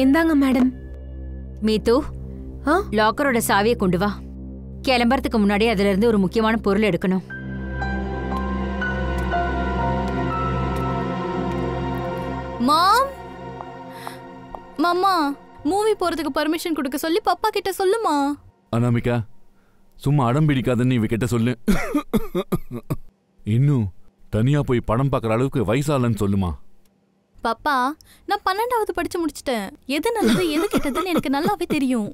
இந்தாங்க மேடம். மீத்து, லாக்கரோட சாவியை கொண்டு வா. கிளம்புறதுக்கு முன்னாடி அதுல இருந்து ஒரு முக்கியமான பொருள் எடுக்கணும். மாம், மாமா மூவி போறதுக்கு பர்மிஷன் கொடுக்க சொல்லி பப்பா கிட்ட சொல்லுமா. அனாமிகா, சும்மா அடம் பிடிக்காதன்னு இவ கிட்ட சொல்லு. இன்னும் தனியா போய் படம் பார்க்குற அளவுக்கு வயசாலன்னு சொல்லுமா. பாப்பா, நான் 12வது படிச்சு முடிச்சிட்டேன். எது நல்லது எது கெட்டதுன்னு எனக்கு நல்லாவே தெரியும்.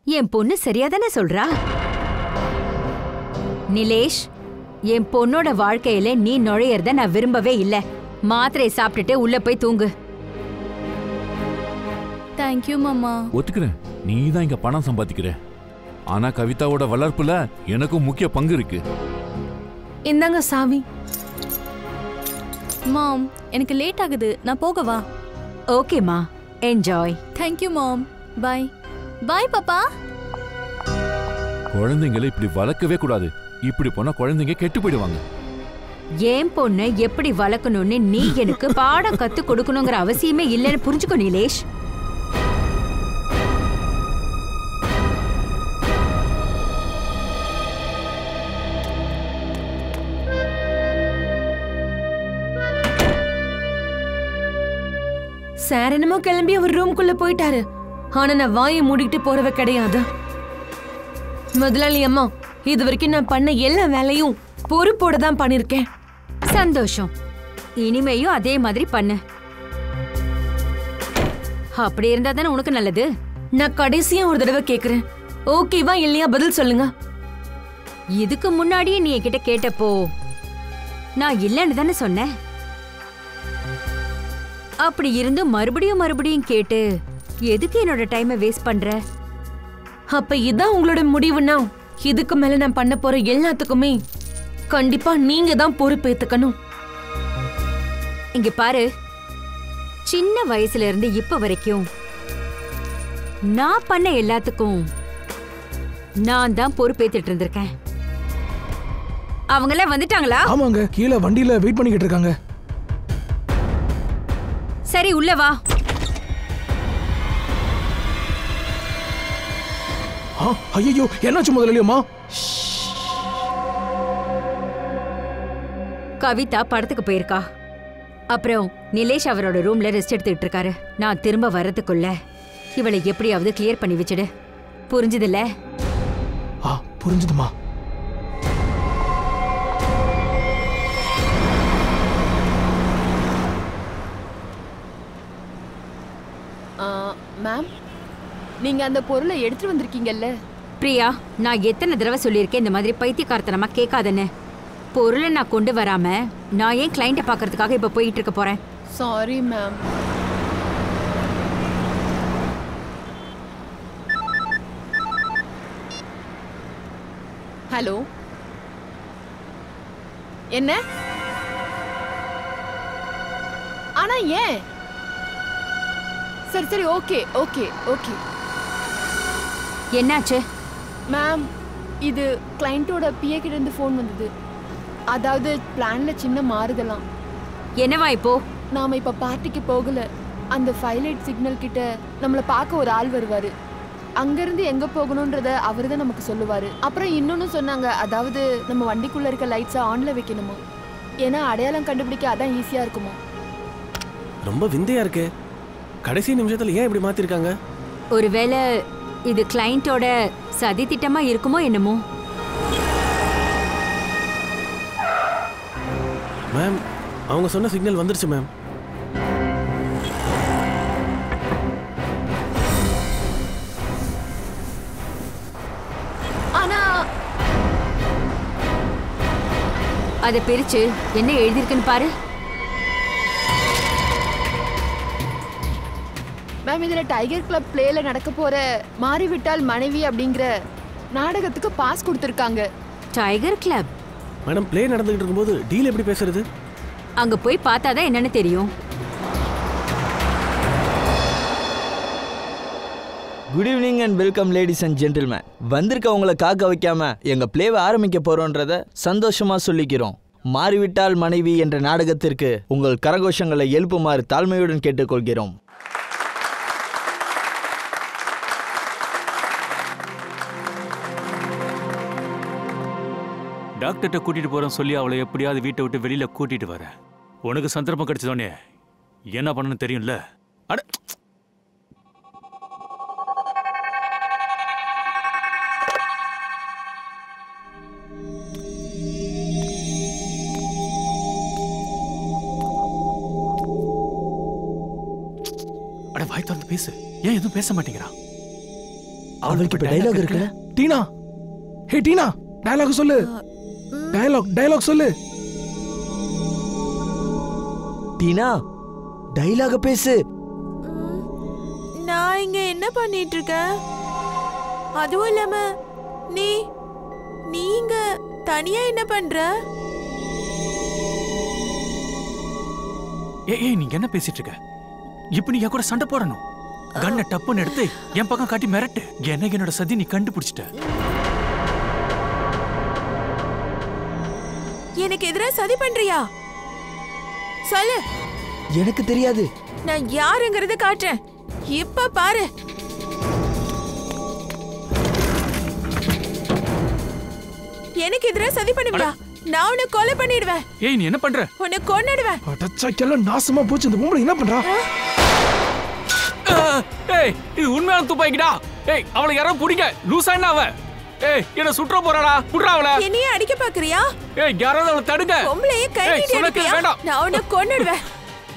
என் பொண்ணு சரியாதானே சொல்றா. நிலேஷ், என் பொண்ணோட வாழ்க்கையில நீ நுழையறத நான் விரும்பவே இல்ல. மாத்திரை சாப்பிட்டுட்டு உள்ள போய் தூங்கு. தேங்க்யூ மாமா. ஒத்துக்கிறேன், நீ தான் இங்க பணம் சம்பாதிக்கிற. ஆனா கவிதாவோட வளர்ப்புல எனக்கும் முக்கிய பங்கு இருக்கு. இந்தாங்க சாவி. மாம், எனக்கு லேட் ஆகுது, நான் போகவா? ஓகேமா, என்ஜாய். தேங்க்யூ மாம். பாய். பாய் பாப்பா. குழந்தைங்களை இப்படி வளர்க்கவே கூடாது. இப்படி போனா குழந்தைங்க கெட்டு போயிடுவாங்க. ஏன் பொண்ணு எப்படி வளர்க்கணும்னு நீ எனக்கு பாடம் கத்து கொடுக்கணுங்கிற அவசியமே இல்லைன்னு புரிஞ்சுக்கோ நிலேஷ். சார் என்னமோ கிளம்பி அவர் ரூம்குள்ள போயிட்டாரு. ஆனா நான் வாயை மூடிட்டு போறவ கிடையாது. முதலாளி அம்மா, இது வரைக்கும் நான் பண்ண எல்லா வேலையும் பொறுப்போட தான் பண்ணிருக்கேன். சந்தோஷம். இனிமேயும் அதே மாதிரி பண்ணு. அப்படி இருந்தா தானே உனக்கு நல்லது. நான் கடைசியா ஒரு தடவை கேக்குறேன், ஓகேவா இல்லையா பதில் சொல்லுங்க. இதுக்கு முன்னாடியே நீ என்கிட்ட கேட்டப்போ நான் இல்லைன்னு தானே சொன்னேன். அப்படி இருந்து மறுபடியும் கேட்டு எதுக்கு என்னோட டைமை வேஸ்ட் பண்ற? அப்ப இதான் உங்களோட முடிவுனா இதுக்கு மேல நான் பண்ண போற எல்லாத்துக்குமே கண்டிப்பா நீங்க தான் பொறுப்பேத்துக்கணும். இங்க பாரு, சின்ன வயசுல இருந்து இப்ப வரைக்கும் நான் பண்ண எல்லாத்துக்கும் நான் தான் பொறுப்பேத்துட்டு இருந்திருக்கேன். அவங்கள வந்துட்டாங்களா? ஆமாங்க, கீழே வண்டியில வெயிட் பண்ணிக்கிட்டு இருக்காங்க. சரி, உள்ள வா. ஐயோ, என்னாச்சு முதலாளியம்மா? கவிதா படத்துக்கு போயிருக்கா. அப்புறம் நிலேஷ் அவரோட ரூம்ல ரெஸ்ட் எடுத்துட்டு இருக்காரு. நான் திரும்ப வர்றதுக்குள்ள இவளை எப்படியாவது கிளியர் பண்ணி வச்சிடு. புரிஞ்சுதுல்ல? புரிஞ்சுதுமா. மேம், நீங்க அந்த பொருளை எடுத்துட்டு வந்திருக்கீங்கல்ல? பிரியா, நான் எத்தனை தடவை சொல்லியிருக்கேன் இந்த மாதிரி பைத்தியக்காரத்தனமா கேட்காதன்னு. பொருளை நான் கொண்டு வராம நான் ஏன் கிளைண்ட்டை பார்க்கறதுக்காக இப்ப போயிட்டு இருக்க போறேன்? Sorry ma'am. ஹலோ, என்ன? ஆனா ஏன்? சரி சரி, ஓகே ஓகே ஓகே. என்னாச்சு மேம்? இது கிளையண்டோட பிஏ கிட்ட இருந்து ஃபோன் வந்தது. அதாவது பிளான்ல சின்ன மாறுதலாம். என்னவா இப்போ? நாம இப்ப பார்ட்டிக்கு போகல. அந்த ஃபைலைட் சிக்னல் கிட்ட நம்மளை பார்க்க ஒரு ஆள் வருவாரு. அங்கிருந்து எங்க போகணும்ன்றத அவரு தான் நமக்கு சொல்லுவாரு. அப்புறம் இன்னொன்னு சொன்னாங்க, அதாவது நம்ம வண்டிக்குள்ள இருக்க லைட்ஸை ஆன்ல வைக்கணுமா. ஏன்னா அடையாளம் கண்டுபிடிக்க அதான் ஈஸியா இருக்குமா. ரொம்ப விந்தையா இருக்கு. கடைசி நிமிஷத்துல ஏன் இப்படி மாத்திருக்காங்க? ஒருவேளை இது கிளையண்டோட சதி திட்டமா இருக்குமோ என்னமோ. மேம், அவங்க சொன்ன சிக்னல் வந்துருச்சு மேம். ஆனா அதை பிரிச்சு என்ன எழுதிருக்குன்னு பாரு. மேம், இதுல டைகர் கிளப் பிளேல நடக்க போற மாறிவிட்டால் மனைவி அப்படிங்கிற நாடகத்துக்கு பாஸ் கொடுத்திருக்காங்க. Tiger club? மேடம், பிளே நடந்துகிட்டு இருக்கும்போது டீல் எப்படி பேசுறது? அங்க போய் பார்த்தாதான் என்னன்னு தெரியும். Good evening and welcome ladies and gentleman. வந்திருக்கவங்களை காக்க வைக்காம எங்க பிளேவை ஆரம்பிக்க போறோன்றத சந்தோஷமா சொல்லிக்கிறோம். மாறிவிட்டால் மனைவி என்ற நாடகத்திற்கு உங்கள் கரகோஷங்களை எழுப்புமாறு தாழ்மையுடன் கேட்டுக்கொள்கிறோம். டாக்டர்கிட்ட கூட்டிட்டு போறேன்னு சொல்லி அவளை எப்படியாவது வீட்டை விட்டு வெளியில கூட்டிட்டு வர. உனக்கு சந்தர்ப்பம் கிடைச்சதோடனே என்ன பண்ணணும்னு தெரியும்ல. அட வாய் திறந்து பேசு. ஏன் எதுவும் பேச மாட்டேங்கிறா? அவளுக்கு இப்ப டயலாக் இருக்குல்ல. டீனா, ஹே டீனா, டயலாக் சொல்லு. டயலாக் சொல்லு. டீனா, டயலாக பேசு. நான் இங்க என்ன பண்ணிட்டு இருக்கேன்? அதுவும் இல்லாம நீங்க தனியா என்ன பண்ற? ஏய் நீங்க என்ன பேசிட்டு இருக்க? இப்ப நீ என் கூட சண்டை போடணும். கண்ணை டப்புன்னு எடுத்து என் பக்கம் காட்டி மிரட்டு. என்னோட சதி நீ கண்டுபிடிச்சிட்ட. எனக்கு எதிராக சதி பண்றியா? சொல்லு. எனக்கு தெரியாது. நான் யாருங்கறத காட்டுறேன். இப்ப பாரு. எனக்கு எதிராக சதி பண்ணுவியா? நான் உன்னை கொலை பண்ணிடுவேன். ஏய் நீ என்ன பண்ற? உன்னை கொன்னுடுவேன். அடச்சக்கெல்லாம் நாசமா போச்சு. இந்த பொம்பளை என்ன பண்றா? ஏய் இது உண்மையான துப்பாக்கிடா. ஏய் அவளை யாரோ புடிங்க. லூசா என்ன அவ? ஏய் என்ன சுற்ற போறாடா? புடுறா அவளை. என்னைய அடிக்க பாக்குறியா? ஏய் யாராவது அவளை தடுங்க. பொம்பளையே கை நீட்டி அடிப்பியா? நான் உன்னை கொன்னுடுவேன்.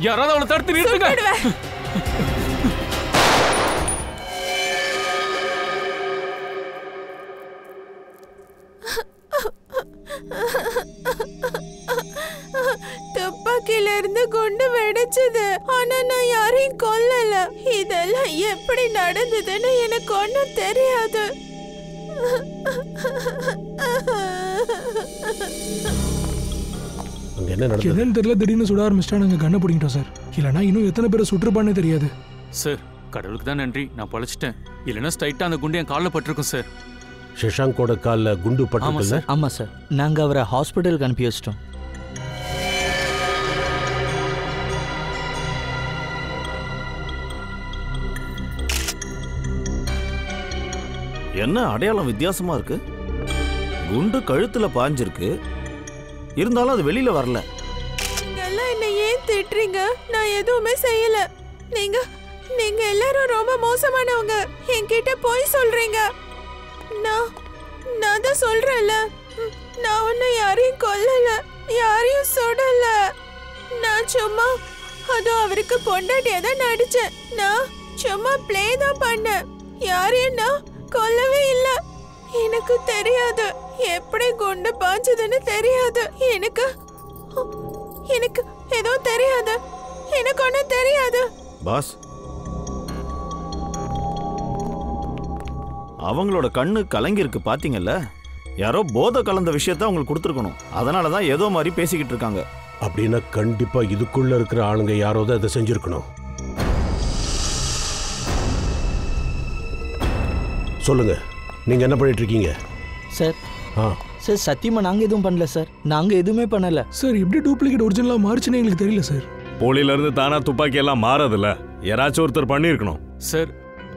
யாராவது அவளை தடுத்து நிறுத்துங்க. துப்பாக்கில இருந்து குண்டு வெடிச்சது. ஆனா நான் யாரையும் கொல்லல. இதெல்லாம் எப்படி நடந்ததுன்னு எனக்கு ஒன்னும் தெரியாது. என்னன்னு தெரியல, திடீர்னு சுட ஆரம்பிச்சிட்டானுங்க. கண்ணை பிடிக்கிட்டோம் சார். இல்லைன்னா இன்னும் எத்தனை பேரை சுற்றுப்பான்னு தெரியாது சார். கடவுளுக்கு தான் நன்றி, நான் பழச்சிட்டேன். இல்லைன்னா ஸ்ட்ரைட்டா அந்த குண்டு என் காலில் பட்டிருக்கும் சார். சஷாங்கோட காலில் குண்டு பட்டிருக்குல்ல? ஆமா சார். நாங்க அவரை ஹாஸ்பிட்டலுக்கு அனுப்பி வச்சிட்டோம். என்ன அடையாளம் வித்தியாசமா இருக்கு? குண்டு கழுத்துல பாஞ்சிருக்கு, இருந்தாலும் அது வெளியில வரல. நீங்க எல்லாம் என்ன ஏன் திட்டுறீங்க? நான் எதுவுமே செய்யல. நீங்க எல்லாரும் ரொம்ப மோசமானவங்க. என்கிட்ட போய் சொல்றீங்க. நான் தான் சொல்றேன்ல, நான் ஒன்னும் யாரையும் கொல்லல, யாரையும் சுடல. நான் சும்மா அவருக்கு பொண்டாட்டியா தான் நடிச்சேன். நான் சும்மா பிளே தான் பண்ணேன். யாரையும் நான் கொல்லவே இல்ல. எனக்கு தெரியாது எப்படி குண்டு பாஞ்சதுன்னு தெரியாது. எனக்கு ஏதோ தெரியாது. எனக்கு ஒன்னும் தெரியாது. பாஸ், அவங்களோட கண்ணு கலங்கி இருக்கு பாத்தீங்கல்ல? யாரோ போதை கலந்த விஷயத்த அவங்களுக்கு கொடுத்துருக்கணும். அதனாலதான் ஏதோ மாதிரி பேசிக்கிட்டு இருக்காங்க. அப்படின்னா கண்டிப்பா இதுக்குள்ள இருக்கிற ஆளுங்க யாரோ தான் இதை செஞ்சிருக்கணும். சொல்லுங்க, நீங்க என்ன பண்ணிட்டு இருக்கீங்க? சார் சார் சத்தியமா நாங்க எதுவும் பண்ணல சார். நாங்க எதுவுமே பண்ணல சார். எப்படி டூப்ளிகேட் ஒரிஜினலா மாறிச்சுன்னு எங்களுக்கு தெரியல சார். போலில இருந்து தானா துப்பாக்கி எல்லாம் மாறதில்ல. யாராச்சும் ஒருத்தர் பண்ணிருக்கணும் சார்.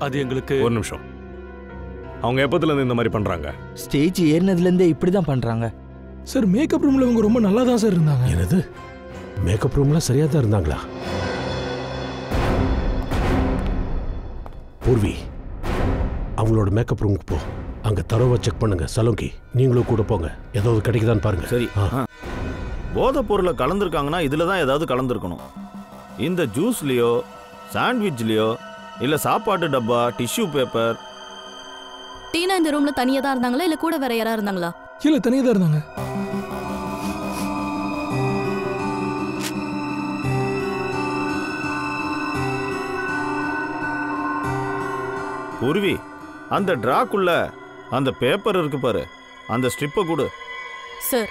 அது எங்களுக்கு ஒரு நிமிஷம். அவங்க எப்பத்துல இருந்து இந்த மாதிரி பண்றாங்க? ஸ்டேஜ் ஏறினதுல இருந்தே இப்படிதான் பண்றாங்க சார். மேக்கப் ரூம்ல இவங்க ரொம்ப நல்லா தான் சார் இருந்தாங்க. என்னது? மேக்கப் ரூம்ல சரியா தான் இருந்தாங்களா? பூர்வி, அவங்களோட மேக்கப் ரூமுக்கு போ. அங்க தரவா செக் பண்ணுங்க. சலோங்கி, நீங்களும் கூட போங்க. ஏதாவது கிடைக்குதான்னு பாருங்க. சரி. போதை பொருளை கலந்துருக்காங்கன்னா இதுல தான் ஏதாவது கலந்துருக்கணும். இந்த ஜூஸ்லயோ சாண்ட்விச்லயோ இல்ல சாப்பாட்டு டப்பா, டிஷ்யூ பேப்பர். டீனா இந்த ரூம்ல தனியா தான் இருந்தாங்களா இல்ல கூட வேற யாரா இருந்தாங்களா? இல்ல தனியா தான் இருந்தாங்க. பூர்வி, அந்த டிராக்குள்ள அந்த பேப்பர் இருக்கு பாரு, அந்த ஸ்ட்ரிப்பை கொடு. Sir,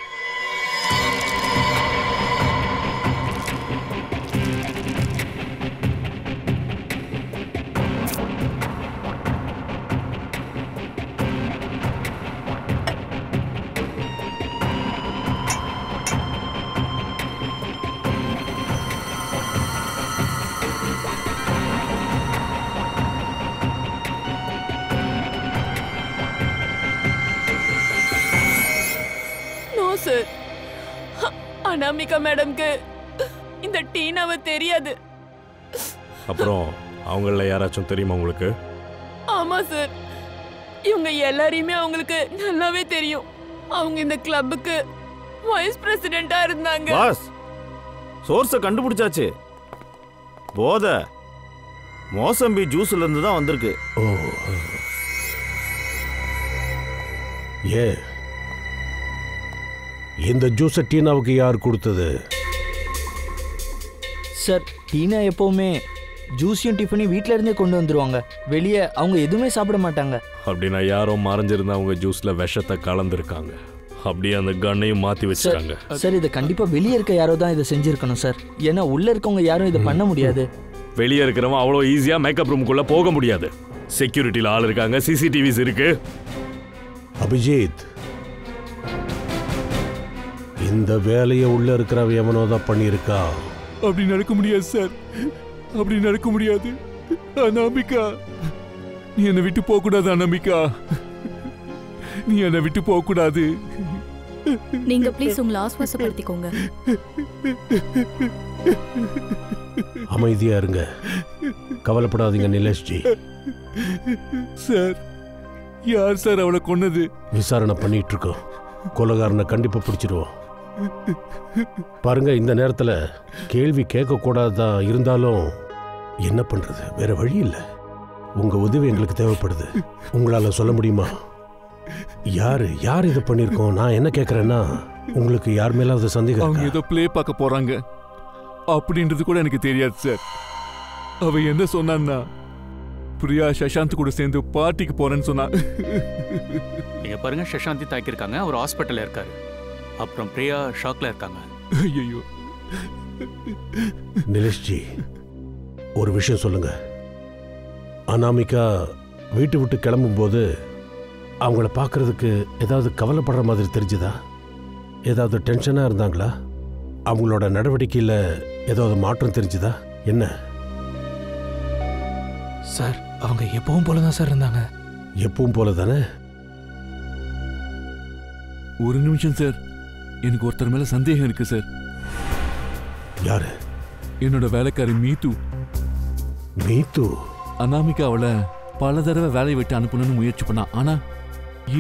sir. அனாமிகா மேடம்க்கு இந்த டீனாவை தெரியாது. அப்புறம் அவங்கள யாராச்சும் தெரியுமா உங்களுக்கு? ஆமா சார், இவங்க எல்லாரையுமே அவங்களுக்கு நல்லாவே தெரியும். அவங்க இந்த கிளப்புக்கு வைஸ் பிரசிடென்ட்டா இருந்தாங்க. பாஸ், சோர்ஸை கண்டுபிடிச்சாச்சு. போதை மோசம்பி ஜூஸ்ல இருந்து தான் வந்திருக்கு. ஓ, ஏ இந்த ஜூஸை டீனாவுக்கு யார் கொடுத்தது? சார், டீனா எப்பவுமே ஜூஸையும் டிஃபனையும் வீட்டில இருந்தே கொண்டு வந்துருவாங்க. வெளியே அவங்க எதுவுமே சாப்பிட மாட்டாங்க. அப்படின்னா யாரோ மறைஞ்சிருந்தா அவங்க ஜூஸ்ல விஷத்தை கலந்துருக்காங்க. அப்படியே அந்த கண்ணையும் மாத்தி வச்சிருக்காங்க. சார், இதை கண்டிப்பா வெளியே இருக்க யாரோ தான் இதை செஞ்சிருக்கணும் சார். ஏன்னா உள்ள இருக்கவங்க யாரும் இதை பண்ண முடியாது. வெளியே இருக்கிறவன் அவ்வளோ ஈஸியா மேக்கப் ரூமுக்குள்ள போக முடியாது. செக்யூரிட்டியில் ஆள் இருக்காங்க, சிசிடிவிஸ் இருக்கு. அபிஜித், இந்த வேலையை உள்ள இருக்கிறவ எவனோ தான் பண்ணியிருக்கா. அப்படி நடக்க முடியாது சார், அப்படி நடக்க முடியாது. அனாமிகா, நீ என்னை விட்டு போக கூடாது. அனாமிகா, நீ என்னை விட்டு போக கூடாது. நீங்க ப்ளீஸ் உங்களை ஆஸ்வாசப்படுத்திக்கோங்க. அமைதியா இருங்க, கவலைப்படாதீங்க நிலேஷ்ஜி. சார், யார் சார் அவளை கொன்னது? விசாரணை பண்ணிட்டு இருக்கோம். கொலைகாரனை கண்டிப்பா பிடிச்சிருவோம். பாருங்க, இந்த நேரத்துல கேள்வி கேட்க கூடாதான். இருந்தாலும் என்ன பண்றது, வேற வழி இல்லை. உங்க உதவி எங்களுக்கு தேவைப்படுது. உங்களால சொல்ல முடியுமா யார் இதை பண்ணிருக்கோம்? நான் என்ன கேட்கறேன்னா, உங்களுக்கு யார் மேலாவது சந்தேகம்? அவங்க ஏதோ பிளே பார்க்க போறாங்க அப்படின்றது கூட எனக்கு தெரியாது சார். அவ என்ன சொன்னான்னா, பிரியா சசாந்த் கூட சேர்ந்து பார்ட்டிக்கு போறேன்னு சொன்னா. நீங்க பாருங்க, சசாந்தி தாக்கியிருக்காங்க, அவர் ஹாஸ்பிட்டல்ல இருக்காரு. அப்புறம் பிரியா ஷாக்ல இருக்காங்க. ஐயோ, நிலேஷ்ஜி, ஒரு விஷயம் சொல்லுங்க. அனாமிகா வீட்டு விட்டு கிளம்பும் போது அவங்கள பார்க்கறதுக்கு ஏதாவது கவலைப்படுற மாதிரி தெரிஞ்சுதா? ஏதாவது டென்ஷனா இருந்தாங்களா? அவங்களோட நடவடிக்கையில் ஏதாவது மாற்றம் தெரிஞ்சுதா? என்ன சார், அவங்க எப்பவும் போலதான் சார் இருந்தாங்க. எப்பவும் போல தானே? ஒரு நிமிஷம் சார், எனக்கு ஒருத்தர் மேல சந்தேகம் இருக்கு சார். யாரு? என்னோட வேலைக்காரி மீத்து. மீத்து? அனாமிகா அவளை பல தடவை வேலையை விட்டு அனுப்பணும்னு முயற்சி பண்ணா. ஆனா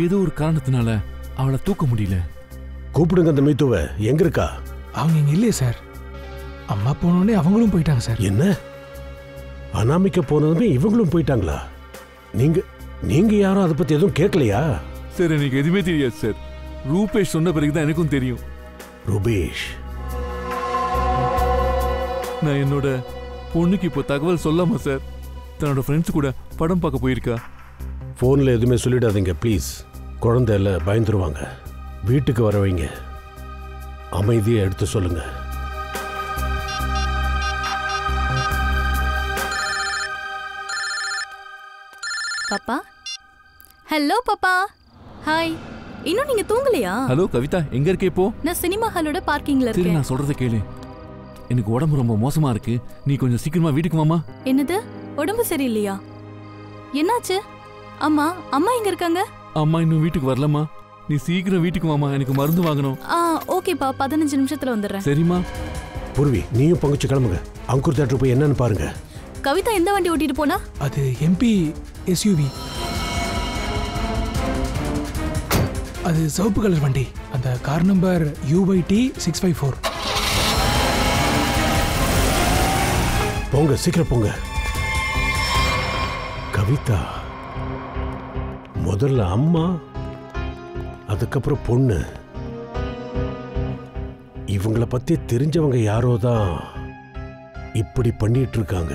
ஏதோ ஒரு காரணத்தினால அவளை தூக்க முடியல. கூப்பிடுங்க அந்த மீத்துவை. எங்க இருக்கா? அவங்க இங்க இல்லையே சார். அம்மா போனோடனே அவங்களும் போயிட்டாங்க சார். என்ன? அனாமிகா போனதுமே இவங்களும் போயிட்டாங்களா? நீங்க யாரும் அதை பத்தி எதுவும் கேட்கலையா? சார், எனக்கு எதுவுமே தெரியாது சார். ரூபேஷ் சொன்ன பிறகுதான் எனக்கும் தெரியும். ரூபேஷ்? நான் என்னோட பொண்ணுக்கு இப்போ தகவல் சொல்லாமா சார்? தன்னோட ஃப்ரெண்ட்ஸ் கூட படம் பார்க்க போயிருக்கா. ஃபோனில் எதுவுமே சொல்லிடாதீங்க ப்ளீஸ். குழந்தை எல்லாம் பயந்துருவாங்க. வீட்டுக்கு வர வைங்க. அமைதியை எடுத்து சொல்லுங்க. பாப்பா. ஹலோ பாப்பா. ஹாய். இன்னும் நீங்க தூங்கலையா? ஹலோ கவிதா, எங்க இருக்கே இப்போ? நான் சினிமா ஹாலோட பார்க்கிங்ல இருக்கேன். சரி, நான் சொல்றத கேளு. எனக்கு உடம்பு ரொம்ப மோசமா இருக்கு. நீ கொஞ்சம் சீக்கிரமா வீட்டுக்கு வாமா. என்னது? உடம்பு சரியில்லையா? என்னாச்சு? அம்மா எங்க இருக்காங்க? அம்மா இன்னும் வீட்டுக்கு வரலமா. நீ சீக்கிரம் வீட்டுக்கு வாமா, எனக்கு மருந்து வாங்கணும். ஓகேப்பா, 15 நிமிஷத்துல வந்துடுறேன். சரிம்மா. பூர்வி, நீயும் பங்குச்சு கிளம்புங்க. அங்கூர் தேட்டர் போய் என்னன்னு பாருங்க. கவிதா எந்த வண்டி ஓட்டிட்டு போனா? அது எம்பி எஸ்யூவி. அது சிவப்பு கலர் வண்டி. அந்த கார் நம்பர் UYT 654. போங்க, சீக்கிரம் போங்க. கவிதா, முதல்ல அம்மா, அதுக்கப்புறம் பொண்ணு. இவங்களை பத்தி தெரிஞ்சவங்க யாரோ தான் இப்படி பண்ணிட்டு இருக்காங்க.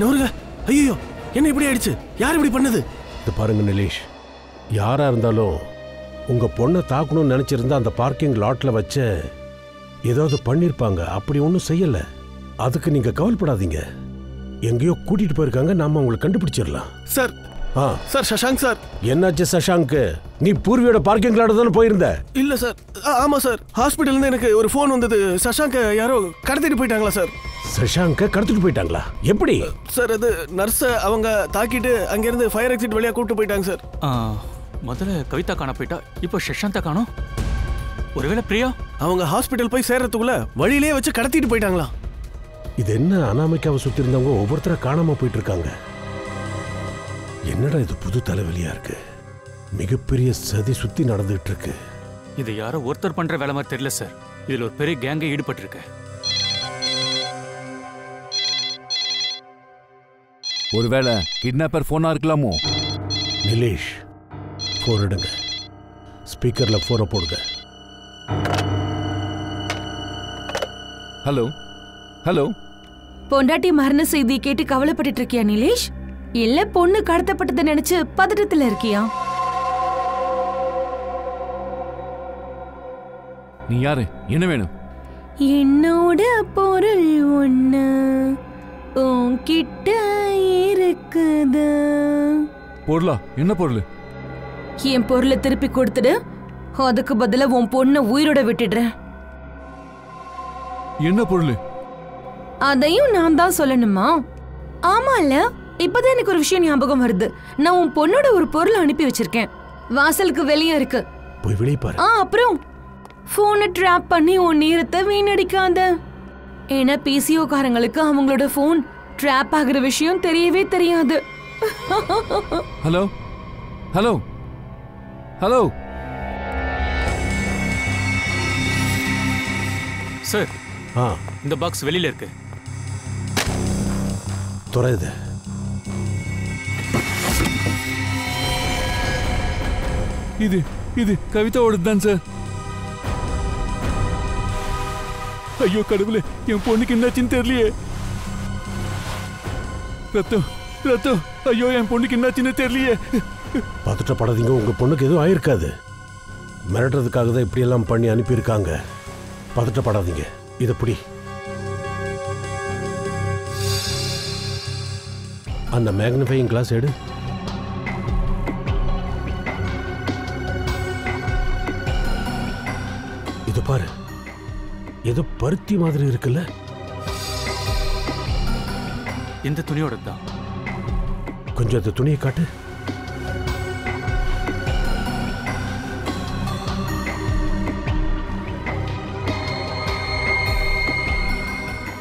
நவருங்க. ஐயோ, என்ன இப்படி ஆயிடுச்சு? யார் இப்படி பண்ணது? இது பாருங்க நிலேஷ், யாரா இருந்தாலும் உங்க பொண்ணை தாக்கணும்னு நினைச்சிருந்தா அந்த பார்க்கிங் லாட்ல வச்ச ஏதாவது பண்ணிருப்பாங்க. அப்படி ஒன்றும் செய்யல. அதுக்கு நீங்க கவலைப்படாதீங்க. எங்கேயோ கூட்டிட்டு போயிருக்காங்க, நாம உங்களை கண்டுபிடிச்சிடலாம். Sir sir Shashank sir. என்னாச்சு சஷாங்க்? நீ பூர்வியோட பார்க்கிங் லாட் தானே போயிருந்த? இல்ல சார். ஆமா சார். ஹாஸ்பிட்டல்ல எனக்கு ஒரு ஃபோன் வந்தது. சஷாங்க் யாரோ கடத்திட்டு போயிட்டாங்களா சார்? சஷாங்க கடத்திட்டு போயிட்டாங்களா? எப்படி சார்? அது நர்ஸை அவங்க தாக்கிட்டு அங்கிருந்து ஃபயர் எக்ஸிட் வழியா கூப்பிட்டு போயிட்டாங்க சார். முதல்ல கவிதா காண போயிட்டா, இப்போ சஷாந்தா காணோம். ஒருவேளை பிரியா அவங்க ஹாஸ்பிட்டல் போய் சேர்றதுக்குள்ள வழியிலே வச்சு கடத்திட்டு போயிட்டாங்களா? இது என்ன, அனாமிகாவை சுத்தி இருந்தவங்க ஒவ்வொருத்தர காணாம போயிட்டு இருக்காங்க. என்னடா இது புது தலைவலியா இருக்கு. மிகப்பெரிய சதி சுத்தி நடந்துட்டு இருக்கு. இது யாரோ ஒருத்தர் பண்ற வேலை மாதிரி தெரியல சார். இதுல ஒரு பெரிய கேங்க ஈடுபட்டு இருக்கு. ஒருவேளை கிட்னாப்பர் போனா இருக்கலாமோ? நிலேஷ், போன் எடுங்க. ஸ்பீக்கர்ல போனை போடுங்க. Hello hello. பொண்டாட்டி மரண செய்தியை கேட்டு கவலைப்பட்டு இருக்கியா நிலேஷ்? இல்ல பொண்ணு கடத்தப்பட்டதை நினைச்சு பதட்டத்துல இருக்கியா? நீ யாரு? என்ன வேணும்? என்னோட பொருள் ஒண்ணு உன்கிட்ட இருக்குது. பொருளா? என்ன பொருள்? என் பொருளை திருப்பி கொடுத்துடு. அதுக்கு பதிலா உன் பொண்ணை உயிரோட விட்டுடுறேன். என்ன பொருள்? அதையும் நான் தான் சொல்லணுமா? ஆமால, இப்பதான் எனக்கு ஒரு விஷயம் ஞாபகம் வருது. நான் உன் பொண்ணோட ஒரு பொருளை அனுப்பி வச்சிருக்கேன். வாசலுக்கு வெளியே இருக்கு. போய் வெளியே பாரு. அப்புறம் போனை ட்ராப் பண்ணி உன் நேரத்தை வீணடிக்காத. ஏன்னா பிசிஓ காரங்களுக்கு அவங்களோட போன் ட்ராப் ஆகுற விஷயம் தெரியவே தெரியாது. Hello hello hello. சார், இந்த பாக்ஸ் வெளியில இருக்கு. துறையுது. இது இது கவிதாவோட தான் சார். ஐயோ கடவுளே, என் பொண்ணுக்கு என்னாச்சுன்னு தெரியலையே. ரத்தம் ரத்தம். ஐயோ என் பொண்ணுக்கு என்னாச்சுன்னு தெரியலையே. பதட்டப்படாதீங்க, உங்க பொண்ணுக்கு எதுவும் ஆயிருக்காது. மிரட்டுறதுக்காக தான் இப்படியெல்லாம் பண்ணி அனுப்பியிருக்காங்க. பதட்டப்படாதீங்க. இதை பிடி. அந்த மேக்னிஃபையிங் கிளாஸ் எடு. இது பாரு, ஏதோ பருத்தி மாதிரி இருக்குல்ல? இந்த துணியோட தான். கொஞ்சம் அந்த துணியை காட்டு.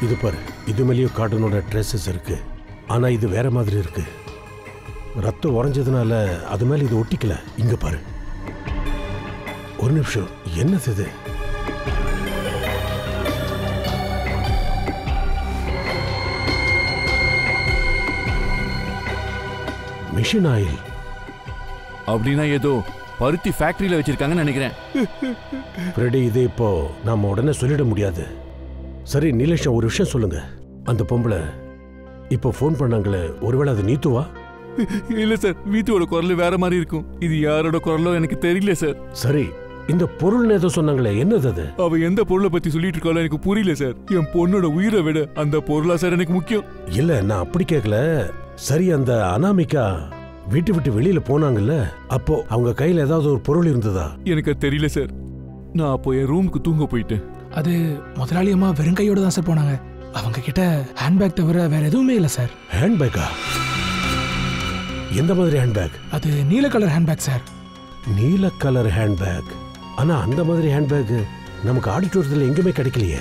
இது பாரு, இது மேலேயும் காட்டனோட ட்ரெஸ்ஸஸ் இருக்கு. ஆனா இது வேற மாதிரி இருக்கு. ரத்தம் உறைஞ்சதுனால அது மேல இது ஒட்டிக்கல. இங்க பாரு. ஒரு நிமிஷம், என்னது இது? Machine oil. அப்படின்னா ஏதோ பருத்தி ஃபேக்டரியில வச்சிருக்காங்கன்னு நினைக்கிறேன். ஃப்ரெடி, இது இப்போ நாம உடனே சொல்லிட முடியாது. சரி நீலேஷா, ஒரு விஷயம் சொல்லுங்க. அந்த பொம்பளை இப்போ ஃபோன் பண்ணாங்களே, ஒருவேளை அது நீத்துவா? இல்ல சார், நீத்துவோட குரல் வேற மாதிரி இருக்கும். இது யாரோட குரலோ எனக்கு தெரியல சார். சரி, இந்த பொருள் ஏதோ சொன்னாங்களே, என்னது அது? அவ எந்த பொருளை பத்தி சொல்லிட்டு இருக்காளோ எனக்கு புரியல சார். என் பொண்ணோட உயிரை விட அந்த பொருளா சார் எனக்கு முக்கியம். இல்ல, நான் அப்படி கேட்கல. சரி, அந்த அனாமிகா வீட்டு விட்டு வெளியில போனாங்கல்ல, அப்போ அவங்க கையில ஏதாவது ஒரு பொருள் இருந்ததா? எனக்கு தெரியல சார். நான் அப்போ என் ரூமுக்கு தூங்க போயிட்டேன். அது முதலாளி அம்மா வெறும் கையோட தான் சார் போனாங்க. அவங்க கிட்ட ஹேண்ட்பேக் தவிர வேற எதுவுமே இல்லை சார். ஹேண்ட்பேக்கா? எந்த மாதிரி ஹேண்ட்பேக்? அது நீல கலர் ஹேண்ட்பேக் சார். நீல கலர் ஹேண்ட்பேக்? ஆனா அந்த மாதிரி ஹேண்ட்பேக் நமக்கு ஆடிட்டோரியத்தில் எங்குமே கிடைக்கலையே.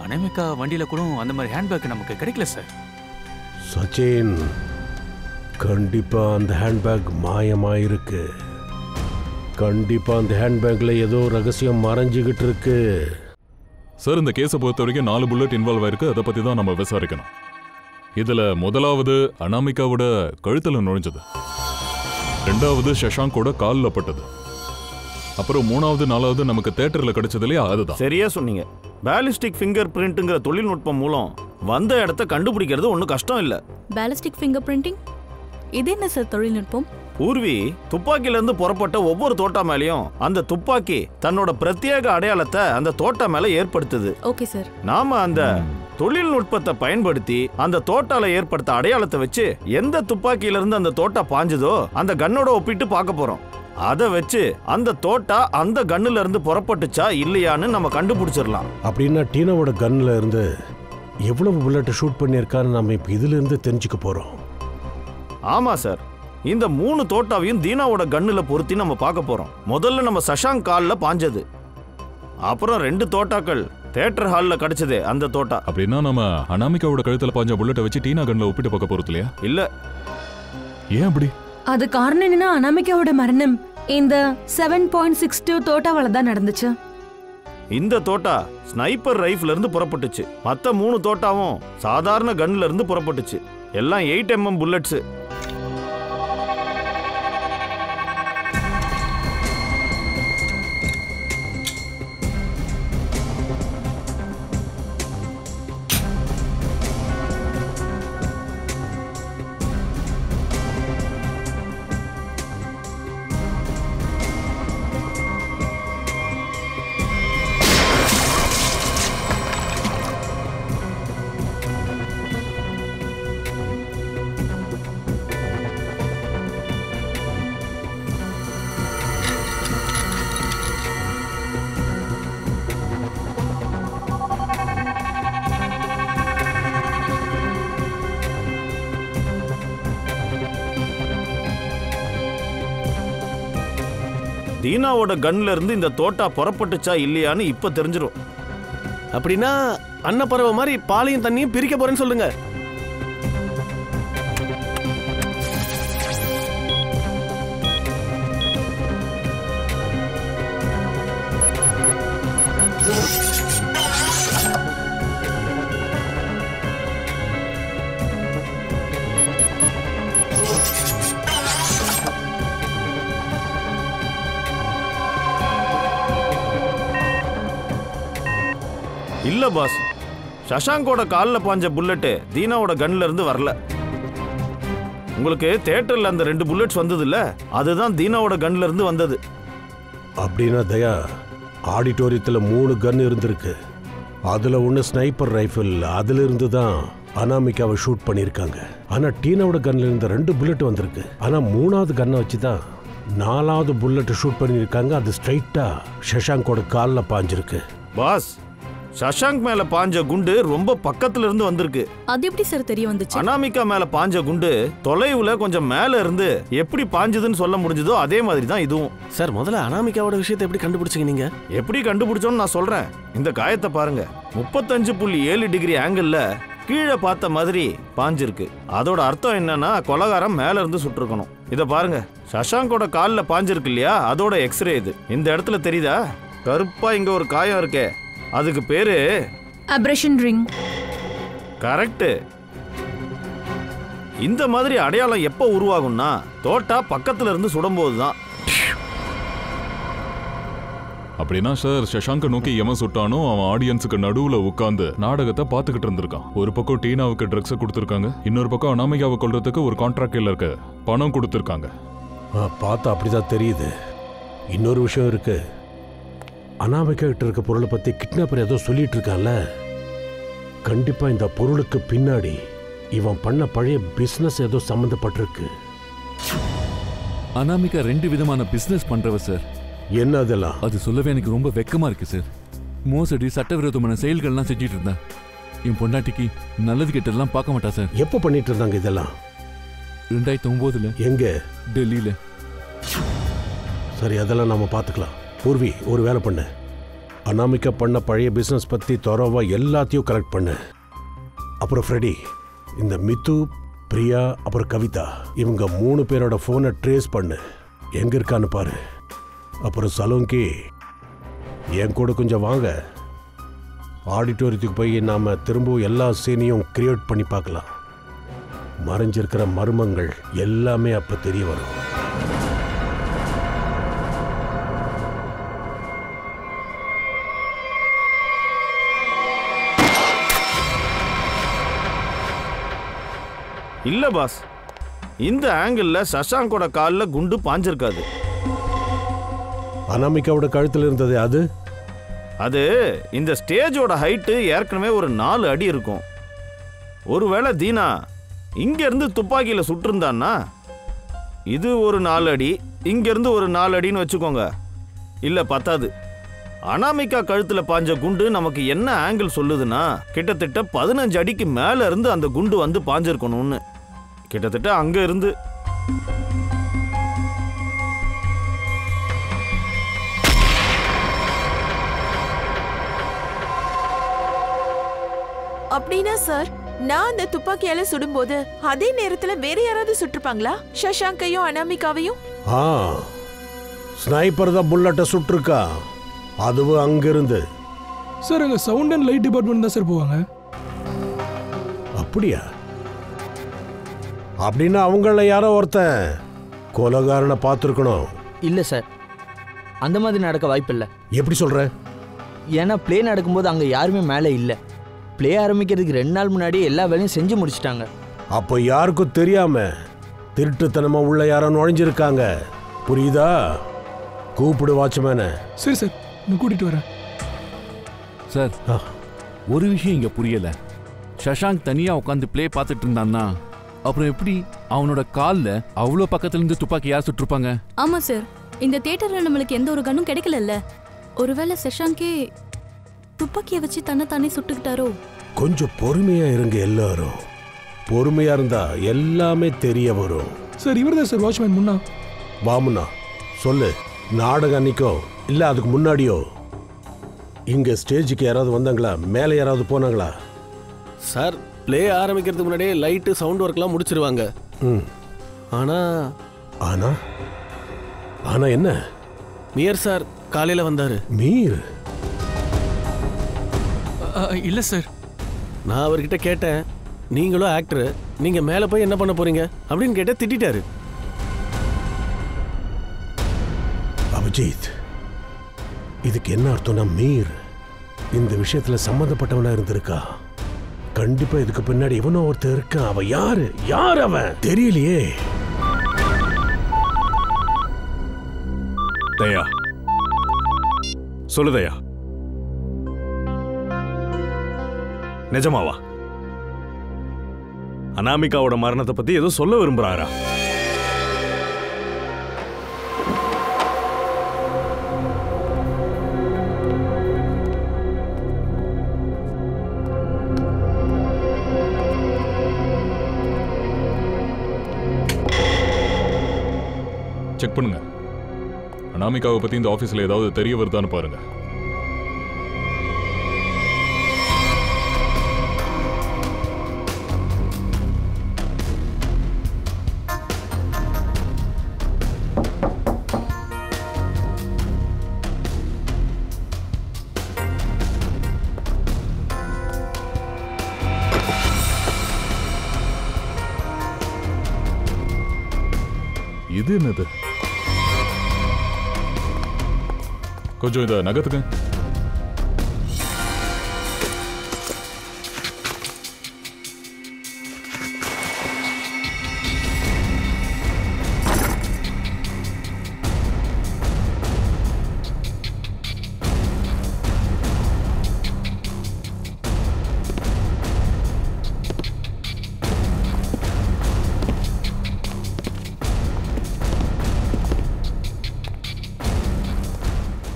அனாமிகா வண்டியில கூட அந்த மாதிரி ஹேண்ட்பேக் நமக்கு கிடைக்கல சார். சச்சின், கண்டிப்பா அந்த ஹேண்ட்பேக் மாயமாயிருக்கு. கண்டிப்பா அந்த ஹேண்ட்பேக்ல ஏதோ ரகசியம் மறைஞ்சுகிட்டு இருக்கு. சார், இந்த கேஸை பொறுத்த வரைக்கும் 4 புல்லட் இன்வால்வ் ஆயிருக்கு. அதை பத்தி தான் நம்ம விசாரிக்கணும். இதுல முதலாவது அனாமிகாவோட கழுத்துல நுழைஞ்சது, 2வது சஷாங்கோட காலில் பட்டது, அப்புறம் 3வது 4வது நமக்கு தியேட்டர்ல கிடைச்சது இல்லையா, அதுதான். சரியா சொன்னீங்க. பேலிஸ்டிக் ஃபிங்கர் பிரிண்ட்ங்கிற தொழில்நுட்பம் மூலம் வந்த இடத்த கண்டுபிடிக்கிறது ஒன்றும் கஷ்டம் இல்லை. Ballistic finger printing? இது என்ன சார் தொழில்நுட்பம்? பூர்வி, துப்பாக்கில இருந்து புறப்பட்ட ஒவ்வொரு தோட்டா மேலயும் அந்த துப்பாக்கி தன்னோட பிரத்யேக அடையாளத்தை அந்த தோட்டா மேல ஏற்படுத்துது. Okay sir. நாம அந்த தொழில்நுட்பத்தை பயன்படுத்தி அந்த தோட்டால ஏற்படுத்த அடையாளத்தை வச்சு எந்த துப்பாக்கியில இருந்து அந்த தோட்டா பாஞ்சதோ அந்த கன்னோட ஒப்பிட்டு பார்க்க போறோம். அதை வச்சு அந்த தோட்டா அந்த கன்னுல இருந்து புறப்பட்டுச்சா இல்லையான்னு நம்ம கண்டுபிடிச்சிடலாம். அப்படின்னா டீனாவோட கன்னுல இருந்து எவ்வளவு புல்லட் ஷூட் பண்ணியிருக்கான்னு நம்ம இப்ப இதுல இருந்து தெரிஞ்சுக்க போறோம். ஆமா சார், இந்த 3 தோட்டாவையும் தீனாவோட கன்னுல பொருத்தி நம்ம பார்க்க போறோம். முதல்ல நம்ம சஷாங்க் கால்ல பாஞ்சது, அப்புறம் 2 தோட்டாக்கள் தியேட்டர் ஹால்ல கிடைச்சதே அந்த தோட்டா. அப்படின்னா நம்ம அனாமிகாவோட கழுத்துல பாஞ்ச புல்லட்டை வச்சு டீனா கன்ல ஒப்பிட்டு பார்க்க போறது இல்லையா? இல்ல. ஏன் அப்படி? அது காரணம் என்னன்னா அனாமிகாவோட மரணம் இந்த 7.62 தோட்டாவால தான் நடந்துச்சு. இந்த தோட்டா ஸ்னைப்பர் ரைஃபிள் இருந்து புறப்பட்டுச்சு. மத்த 3 தோட்டாவும் சாதாரண கன்ல இருந்து புறப்பட்டுச்சு. எல்லாம் 8mm புல்லட்ஸ். தீனாவோட கன்ல இருந்து இந்த தோட்டா புறப்பட்டுச்சா இல்லையான்னு இப்ப தெரிஞ்சிடும். அப்படின்னா அன்னப்பறவை மாதிரி பாலையும் தண்ணியும் பிரிக்க போறேன்னு சொல்லுங்க. இல்ல பாஸ், சஷாங்கோட காலில் பாஞ்ச புல்லட்டு தீனாவோட கன்ல இருந்து வரல. உங்களுக்கு தியேட்டர்ல அந்த 2 புல்லட்ஸ் வந்தது இல்ல, அதுதான் தீனாவோட கன்ல இருந்து வந்தது. அப்படின்னா தயா, ஆடிட்டோரியத்தில் 3 கன் இருந்திருக்கு. அதுல ஒன்று ஸ்னைப்பர் ரைஃபிள், அதுல இருந்து தான் அனாமிகாவை ஷூட் பண்ணியிருக்காங்க. ஆனா டீனாவோட கன்ல இருந்த 2 புல்லட் வந்திருக்கு. ஆனா 3வது கன்னை வச்சு தான் 4வது புல்லட் ஷூட் பண்ணியிருக்காங்க. அது ஸ்ட்ரைட்டா சஷாங்கோட காலில் பாஞ்சிருக்கு. பாஸ், சஷாங்க் மேல பாஞ்ச குண்டு ரொம்ப பக்கத்துல இருந்து வந்திருக்கு. அது எப்படி சார் தெரிய வந்துச்சு? அனாமிகா மேல பாஞ்ச குண்டு தொலைவுல கொஞ்சம் மேல இருந்து எப்படி பாஞ்சதுன்னு சொல்ல முடிஞ்சதோ அதே மாதிரி தான் இதுவும். சார், முதல்ல அனாமிகாவோட விஷயத்தை எப்படி கண்டுபிடிச்சீங்க நீங்க? எப்படி கண்டுபிடிச்சோன்னு நான் சொல்றேன். இந்த காயத்தை பாருங்க, 35.7 டிகிரி ஆங்கிள் கீழே பார்த்த மாதிரி பாஞ்சிருக்கு. அதோட அர்த்தம் என்னன்னா கொலகாரம் மேல இருந்து சுட்டிருக்கணும். இத பாருங்க, சஷாங்கோட காலில் பாஞ்சிருக்கு இல்லையா, அதோட எக்ஸ்ரே இது. இந்த இடத்துல தெரியுதா கருப்பா இங்க ஒரு காயம் இருக்கே, அதுக்கு பேரு அப்ரஷன் ரிங். கரெக்ட். இந்த மாதிரி அடையாளம் எப்போ உருவாகும்னா தோட்டா பக்கத்துல இருந்து சுடும்போது தான். அப்படின்னா சார், சஷாங்க நோக்கி எவன் சுட்டானோ அவன் ஆடியன்ஸுக்கு நடுவுல உட்கார்ந்து நாடகத்தை பார்த்துக்கிட்டு இருந்திருக்கான். ஒரு பக்கம் டீனாவுக்கு ட்ரக்ஸை கொடுத்துருக்காங்க, இன்னொரு பக்கம் அனாமிகாவை கொல்றதுக்கு ஒரு கான்ட்ராக்ட்ல இருக்க பணம் கொடுத்துருக்காங்க. பார்த்தா அப்படிதான் தெரியுது. இன்னொரு விஷயம் இருக்கு. அனாமிகா கிட்ட இருக்க பொருளை பத்தி கிட்னாப்பர் ஏதோ சொல்லிட்டு இருக்கான்ல, கண்டிப்பா இந்த பொருளுக்கு பின்னாடி இவன் பண்ண பழைய பிசினஸ் ஏதோ சம்பந்தப்பட்டிருக்கு. அனாமிகா 2 விதமான பிசினஸ் பண்றவ சார். என்ன அதெல்லாம்? அது சொல்லவே எனக்கு ரொம்ப வெக்கமா இருக்கு சார். மோசடி, சட்டவிரோதமான செயல்கள்லாம் செஞ்சிட்டு இருந்தா. என் பொண்டாட்டிக்கு நல்லது கெட்டதெல்லாம் பார்க்க மாட்டா சார். எப்போ பண்ணிட்டு இருந்தாங்க இதெல்லாம்? 2009. எங்க? டெல்லியில. சரி, அதெல்லாம் நாம பார்த்துக்கலாம். பூர்வி, ஒரு வேலை பண்ணு. அனாமிகா பண்ண பழைய பிசினஸ் பத்தி தரோவா எல்லாத்தையும் கலெக்ட் பண்ணு. அப்புறம் ஃப்ரெடி, இந்த மித்து, பிரியா, அப்புறம் கவிதா, இவங்க 3 பேரோட போனை ட்ரேஸ் பண்ணு. எங்க இருக்கான்னு பாரு. அப்புறம் சலோங்கி, என் கூட கொஞ்சம் வாங்க. ஆடிட்டோரியத்துக்கு போய் நாம திரும்பவும் எல்லா சீனையும் கிரியேட் பண்ணி பார்க்கலாம். மறைஞ்சிருக்கிற மர்மங்கள் எல்லாமே அப்ப தெரிய வரும். இல்ல பாஸ், இந்த ஆங்கிள் சஷாங்கோட காலில் குண்டு பாஞ்சிருக்காது. அனாமிகாவோட கழுத்தில் இருந்தது அது அது இந்த ஸ்டேஜோட ஹைட்டு ஏற்கனவே ஒரு 4 அடி இருக்கும். ஒருவேளை தீனா இங்கேருந்து துப்பாக்கியில் சுட்டிருந்தான்னா இது ஒரு 4 அடி, இங்கேருந்து ஒரு 4 அடின்னு வச்சுக்கோங்க. இல்லை பத்தாது. அனாமிகா கழுத்தில் பாஞ்ச குண்டு நமக்கு என்ன ஆங்கிள் சொல்லுதுன்னா கிட்டத்தட்ட 15 அடிக்கு மேலே இருந்து அந்த குண்டு வந்து பாஞ்சிருக்கணும்னு. கிட்டத்தட்ட அங்கே இருந்து. அப்படின்னா சார், நான் அந்த துப்பாக்கியால சுடும்போது அதே நேரத்துல வேற யாராவது சுட்டிருப்பாங்களா? சஷாங்கையும் அனாமிகாவையும்? ஸ்னைப்பர் தான் புல்லட்டை சுட்டிருக்கா. அதுவும் அங்கிருந்து. சார் அங்க சவுண்ட் அண்ட் லைட் டிபார்ட்மெண்ட் தான் சார் போவாங்க. அப்படியா? அப்படின்னா அவங்கள யாரோ ஒருத்தன் கொலைகாரனை பார்த்துருக்கணும். இல்லை சார், அந்த மாதிரி நடக்க வாய்ப்பில்லை. எப்படி சொல்ற? ஏன்னா பிளே நடக்கும்போது அங்கே யாருமே மேலே இல்லை. பிளே ஆரம்பிக்கிறதுக்கு 2 நாள் முன்னாடி எல்லா வேலையும் செஞ்சு முடிச்சிட்டாங்க. அப்போ யாருக்கும் தெரியாம திருட்டுத்தனமா உள்ள யாரோ நுழைஞ்சிருக்காங்க. புரியுதா? கூப்பிடு வாட்ச்மேனை. சரி சார், நான் கூட்டிட்டு வரேன். சார், ஒரு விஷயம் இங்க புரியல. சஷாங்க் தனியா உட்காந்து பிளே பார்த்துட்டு இருந்தான்னா அப்புறம் எப்படி அவனோட கால்ல அவ்வளோ பக்கத்துல இருந்து துப்பாக்கி யார் சுட்டிருப்பாங்க? ஆமா சார், இந்த தியேட்டர்ல நம்மளுக்கு எந்த ஒரு கண்ணும் கிடைக்கல. ஒருவேளை சஷாங்கே துப்பாக்கியை வச்சு தன்னைத்தானே சுட்டுக்கிட்டாரோ? கொஞ்சம் பொறுமையா இருங்க எல்லாரும். பொறுமையா இருந்தா எல்லாமே தெரிய வரும். சார் இவர் தான் சார் வாட்ச்மேன் முன்னா. வாமுன்னா சொல்லு. நாடகம் அன்னைக்கோ இல்ல அதுக்கு முன்னாடியோ இங்க ஸ்டேஜுக்கு யாராவது வந்தாங்களா? மேலே யாராவது போனாங்களா? சார் பிளே ஆரம்பிக்கிறதுக்கு முன்னாடியே லைட்டு சவுண்ட் ஒர்க்லாம் முடிச்சிருவாங்க. ஆனா ஆனா ஆனா என்ன? மீர் சார் காலையில வந்தாரு. மீர்? இல்ல சார், நான் அவர்கிட்ட கேட்டேன், நீங்களும் ஆக்டர், நீங்க மேல போய் என்ன பண்ண போறீங்க அப்படின்னு கேட்ட திட்டாரு. அபிஜித், இதுக்கு என்ன அர்த்தம்னா மீர் இந்த விஷயத்துல சம்பந்தப்பட்டவனா இருந்திருக்கா. கண்டிப்பா இதுக்கு பின்னாடி இவனோ ஒருத்தர் இருக்கான். அவன் யாரு? யார் அவன்? தெரியலையே. தயா சொல்லு. தயா நிஜமாவா? அனாமிகாவோட மரணத்தை பத்தி ஏதோ சொல்ல விரும்புறாரா? செக் பண்ணுங்க. அனாமிகாவை பத்தி இந்த ஆபீஸ்ல ஏதாவது தெரிய வருதான்னு பாருங்க. இது என்னது? கொஞ்சம் இதை நகர்த்துங்க.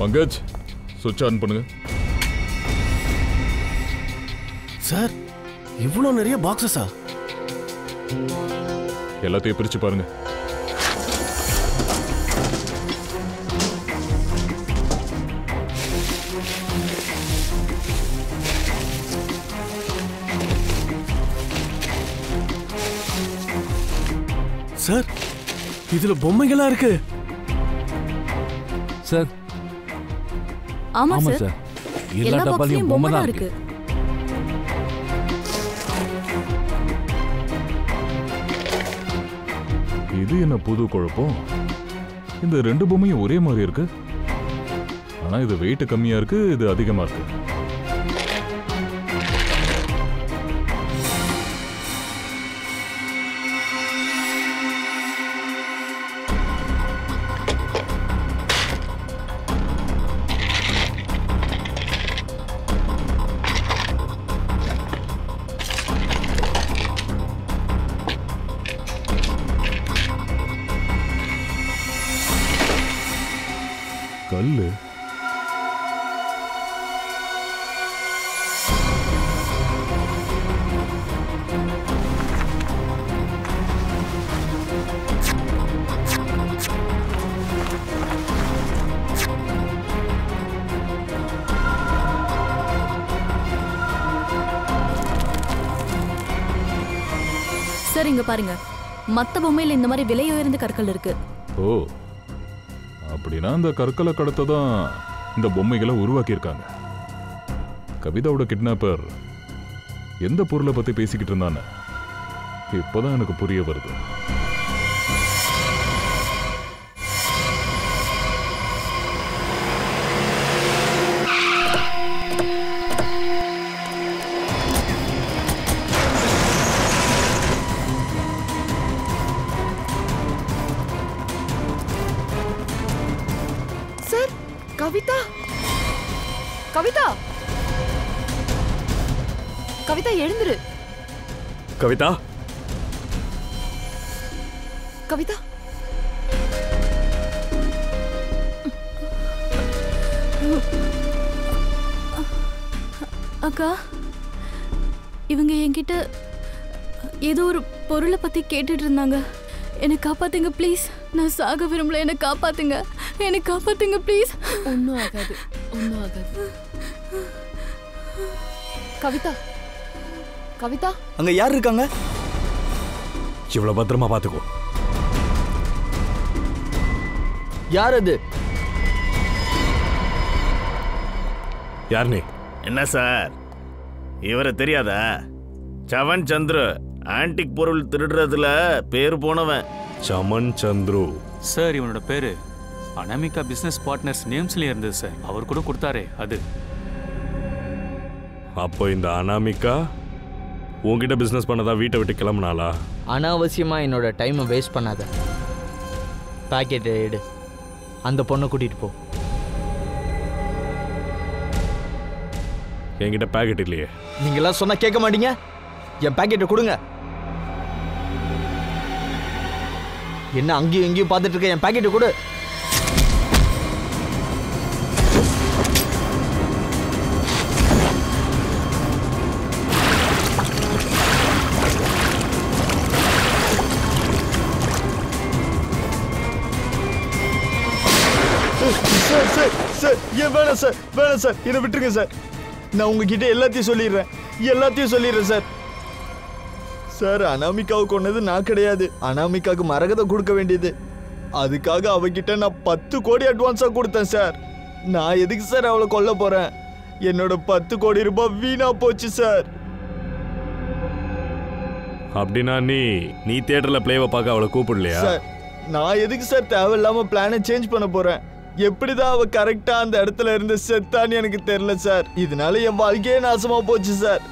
பங்கஜ், சுவிட்ச் ஆன் பண்ணுங்க. சார் இவ்வளோ நிறைய பாக்ஸஸா? எல்லாத்தையும் பிரிச்சு பாருங்க. சார் இதுல பொம்மைகளா இருக்கு. சார் ஆமா சார், எல்லா டப்பாலையும் பொம்மை தான் இருக்கு. இது என்ன புது குழப்பம்? இந்த 2 பொம்மையும் ஒரே மாதிரி இருக்கு. ஆனா இது வெயிட் கம்மியா இருக்கு, இது அதிகமா இருக்கு. கல்லு. சார் இங்க பாருங்க, மத்த பொம்மையில இந்த மாதிரி விலை உயர்ந்த கற்கள் இருக்கு. ஓ, அப்படின்னா அந்த கற்களை கடத்த தான் இந்த பொம்மைகளை உருவாக்கியிருக்காங்க. கவிதாவோட கிட்னாப்பர் எந்த பொருளை பத்தி பேசிக்கிட்டு இருந்தானே இப்போதான் எனக்கு புரிய வருது. கவிதா, கவிதா, கவிதா எழுந்துரு. கவிதா, கவிதா, அக்கா, இவங்க என்கிட்ட ஏதோ ஒரு பொருளை பத்தி கேட்டுட்டு இருந்தாங்க. என்னை காப்பாத்துங்க ப்ளீஸ். நான் சாக விரும்பல, என்னை காப்பாத்துங்க, என்னை காப்பாத்துங்க ப்ளீஸ். ஒன்றும் ஆகாது, ஒன்றும் ஆகாது. கவிதா, கவிதா, அங்க யார் இருக்காங்க? இவ்வளவு பத்திரமா பாத்துக்கோ. யார் அது? யார் நீ? என்ன சார், இவரை தெரியாதா? சவன் சந்திரு, ஆன்டிக் பொருள் திருடுறதுல பேர் போனவன். சமன் சந்துரு சார், இவனோட பேரு அனாமிகா பிசினஸ் பார்ட்னர்ஸ் நேம்ஸ்லயே இருந்தது சார். அவர் கூட கொடுத்தாரே அது. அப்போ இந்த அனாமிகா உன்கிட்ட பிசினஸ் பண்ணதா வீட்டை விட்டு கிளம்புனாளா? அனாவசியமா என்னோட டைமை வேஸ்ட் பண்ணாத. பாக்கெட்டை எடு, அந்த பொண்ணை கூட்டிட்டு போ. என்கிட்ட பாக்கெட் இல்லையே. நீங்களாம் சொன்னா கேட்க மாட்டீங்க. என் பாக்கெட்டை கொடுங்க. என்ன அங்கேயும் எங்கேயும் பார்த்துட்டு இருக்க? என் பாக்கெட்டை கொடு. சார் சார் சார், ஏன் வேணாம் சார், வேணாம் சார், என்னை விட்டுருங்க சார். நான் உங்ககிட்ட எல்லாத்தையும் சொல்லிடுறேன் சார். சார், அனாமிகாவுக்கு கொண்டது நான் கிடையாது. அனாமிகாவுக்கு மரகதை கொடுக்க வேண்டியது. அதுக்காக அவகிட்ட நான் 10 கோடி அட்வான்ஸா கொடுத்தேன் சார். நான் எதுக்கு சார் அவளை கொல்ல போறேன்? என்னோட 10 கோடி ரூபாய் வீணா போச்சு சார். அப்படின்னா நீ தியேட்டர்ல பிளேவை பார்க்க அவளை கூப்பிடலையா? சார், நான் எதுக்கு சார் தேவையில்லாம பிளானை சேஞ்ச் பண்ண போறேன்? எப்படிதான் அவ கரெக்டா அந்த இடத்துல இருந்து செத்தான்னு எனக்கு தெரியல சார். இதனால என் வாழ்க்கையே நாசமா போச்சு சார்.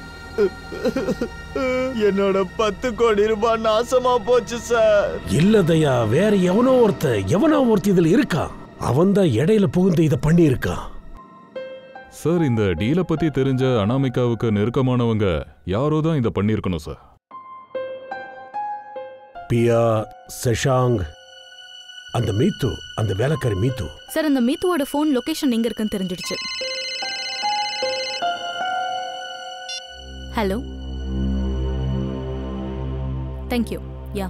என்னோட 10 கோடி ரூபாய் நாசமா போச்சு சார். இல்ல தயா, வேற எவனோ ஒருத்தி இதுல இருக்கா. அவன் தான் இடையில புகுந்து இதை பண்ணி இருக்கான். சார், இந்த டீலை பத்தி தெரிஞ்ச அனாமிகாவுக்கு நெருக்கமானவங்க யாரோ தான் இதை பண்ணியிருக்கணும் சார். பியா, சஷாங், அந்த மீத்து, அந்த வேலைக்காரி மீத்து. சார், அந்த மீத்துவோட ஃபோன் லொகேஷன் எங்க இருக்குன்னு தெரிஞ்சிடுச்சு. Hello, thank you. யா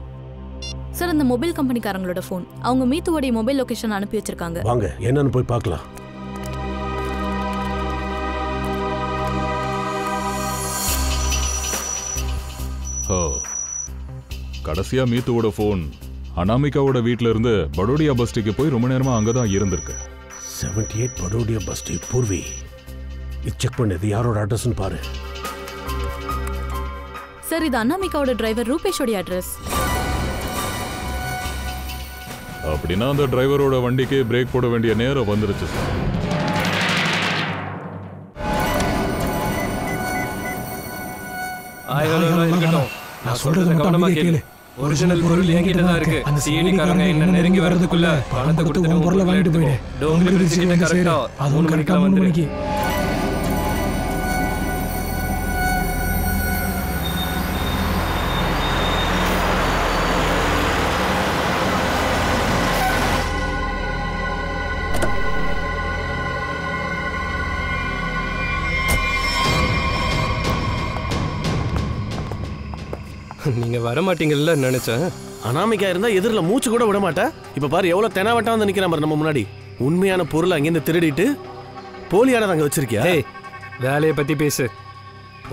சார், அந்த மொபைல் கம்பெனிக்காரங்களோட ஃபோன். அவங்க மீத்துவோடைய மொபைல் லொகேஷன் அனுப்பி வச்சிருக்காங்க. வாங்க, என்னன்னு போய் பார்க்கலாம். கடைசியா மீத்துவோட ஃபோன் அனாமிகாவோட வீட்டில இருந்து படோடியா பஸ் ஸ்டேக்கு போய் ரொம்ப நேரமா அங்கதான் இருந்திருக்கு. 78 படோடியா பஸ் ஸ்டே. பூர்வி, இது செக் பண்ணது யாரோட அட்ரஸ்னு பாரு. சார், இது அனாமிகாவோட டிரைவர் ரூபேஷோட அட்ரஸ். அப்படின்னா அந்த டிரைவரோட வண்டிக்கு பிரேக் போட வேண்டிய நேரம் வந்துருச்சு சார். நான் சொல்றது கவனமா கேளு. ஒரிஜினல் பொருள் என்கிட்ட தான் இருக்கு. அந்த சிஐடிக்காரங்க என்ன நெருங்கி வர்றதுக்குள்ள பணத்தை கொடுத்து உன் பொருளை வாங்கிட்டு போயிடு. டோங்கிலி சிட்டி கரெக்டா அதுவும் கரெக்டா 3 மணிக்கு. நீங்க வர மாட்டீங்கல்ல நினைச்சேன். அனாமிகா இருந்தா எதிரில் மூச்சு கூட விட மாட்டேன். இப்ப பாரு எவ்வளவு தெனாவட்டா வந்து நிக்கிறான் பாரு நம்ம முன்னாடி. உண்மையான பொருள் அங்கிருந்து திருடிட்டு போலியானது அங்க வச்சிருக்கியா? வேலையை பத்தி பேசு.